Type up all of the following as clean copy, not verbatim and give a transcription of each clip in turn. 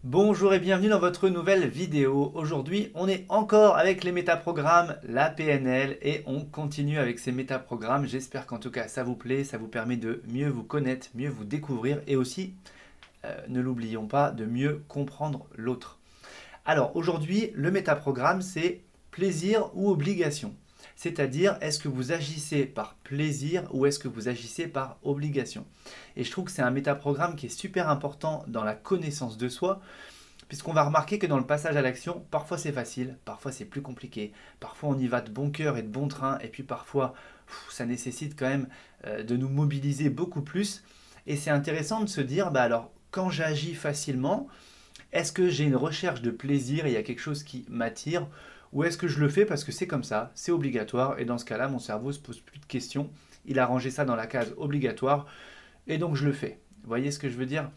Bonjour et bienvenue dans votre nouvelle vidéo. Aujourd'hui, on est encore avec les métaprogrammes, la PNL, et on continue avec ces métaprogrammes. J'espère qu'en tout cas ça vous plaît, ça vous permet de mieux vous connaître, mieux vous découvrir et aussi, ne l'oublions pas, de mieux comprendre l'autre. Alors aujourd'hui, le métaprogramme, c'est plaisir ou obligation. C'est-à-dire, est-ce que vous agissez par plaisir ou est-ce que vous agissez par obligation? Et je trouve que c'est un métaprogramme qui est super important dans la connaissance de soi, puisqu'on va remarquer que dans le passage à l'action, parfois c'est facile, parfois c'est plus compliqué, parfois on y va de bon cœur et de bon train, et puis parfois ça nécessite quand même de nous mobiliser beaucoup plus. Et c'est intéressant de se dire, bah alors quand j'agis facilement, est-ce que j'ai une recherche de plaisir et il y a quelque chose qui m'attire, ou est-ce que je le fais parce que c'est comme ça, c'est obligatoire, et dans ce cas-là, mon cerveau ne se pose plus de questions, il a rangé ça dans la case obligatoire, et donc je le fais. Vous voyez ce que je veux dire?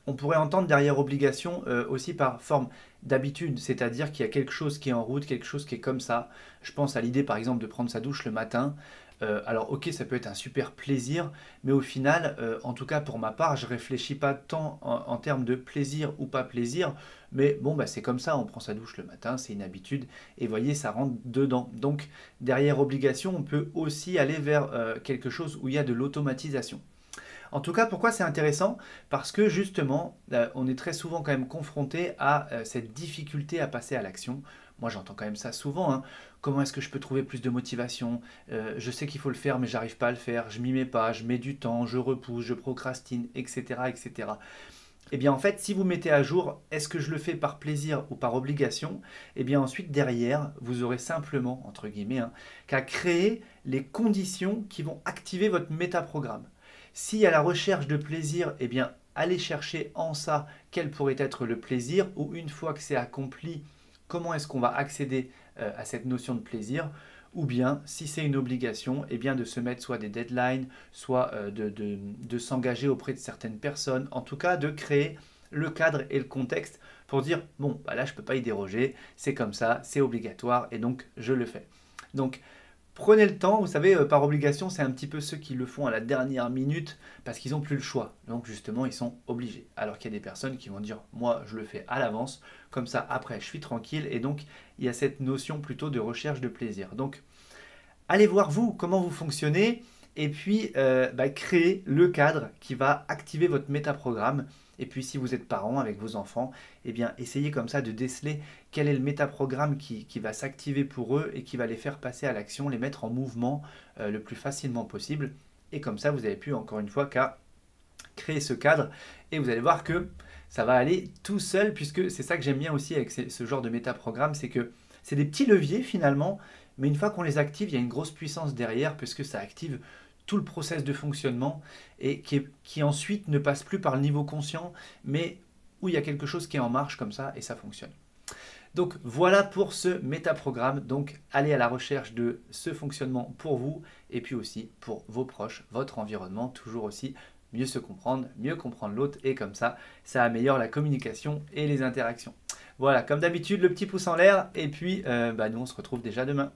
On pourrait entendre derrière obligation aussi par forme d'habitude, c'est-à-dire qu'il y a quelque chose qui est en route, quelque chose qui est comme ça. Je pense à l'idée par exemple de prendre sa douche le matin. Alors ok, ça peut être un super plaisir, mais au final, en tout cas pour ma part, je réfléchis pas tant en termes de plaisir ou pas plaisir, mais bon, bah, c'est comme ça, on prend sa douche le matin, c'est une habitude, et voyez, ça rentre dedans. Donc derrière obligation, on peut aussi aller vers quelque chose où il y a de l'automatisation. En tout cas, pourquoi c'est intéressant? Parce que justement, on est très souvent quand même confronté à cette difficulté à passer à l'action. Moi, j'entends quand même ça souvent, hein. Comment est-ce que je peux trouver plus de motivation? Je sais qu'il faut le faire, mais j'arrive pas à le faire. Je m'y mets pas, je mets du temps, je repousse, je procrastine, etc., etc. Eh bien, en fait, si vous mettez à jour, est-ce que je le fais par plaisir ou par obligation? Eh bien, ensuite, derrière, vous aurez simplement, entre guillemets, hein, qu'à créer les conditions qui vont activer votre métaprogramme. S'il y a la recherche de plaisir, eh bien, allez chercher en ça quel pourrait être le plaisir, ou une fois que c'est accompli, comment est-ce qu'on va accéder à cette notion de plaisir, ou bien, si c'est une obligation, eh bien, de se mettre soit des deadlines, soit de s'engager auprès de certaines personnes, en tout cas de créer le cadre et le contexte pour dire, bon, bah là, je ne peux pas y déroger, c'est comme ça, c'est obligatoire, et donc je le fais. Donc, prenez le temps, vous savez, par obligation, c'est un petit peu ceux qui le font à la dernière minute parce qu'ils n'ont plus le choix. Donc justement, ils sont obligés. Alors qu'il y a des personnes qui vont dire, moi, je le fais à l'avance, comme ça, après, je suis tranquille. Et donc, il y a cette notion plutôt de recherche de plaisir. Donc, allez voir vous, comment vous fonctionnez, et puis créer le cadre qui va activer votre métaprogramme. Et puis si vous êtes parent avec vos enfants, eh bien essayez comme ça de déceler quel est le métaprogramme qui va s'activer pour eux et qui va les faire passer à l'action, les mettre en mouvement le plus facilement possible. Et comme ça, vous n'avez plus encore une fois qu'à créer ce cadre et vous allez voir que ça va aller tout seul, puisque c'est ça que j'aime bien aussi avec ce genre de métaprogramme, c'est que c'est des petits leviers finalement, mais une fois qu'on les active, il y a une grosse puissance derrière, puisque ça active tout le process de fonctionnement et qui ensuite ne passe plus par le niveau conscient, mais où il y a quelque chose qui est en marche comme ça et ça fonctionne. Donc voilà pour ce métaprogramme. Donc allez à la recherche de ce fonctionnement pour vous et puis aussi pour vos proches, votre environnement, toujours aussi mieux se comprendre, mieux comprendre l'autre et comme ça améliore la communication et les interactions. Voilà, comme d'habitude, le petit pouce en l'air et puis nous on se retrouve déjà demain.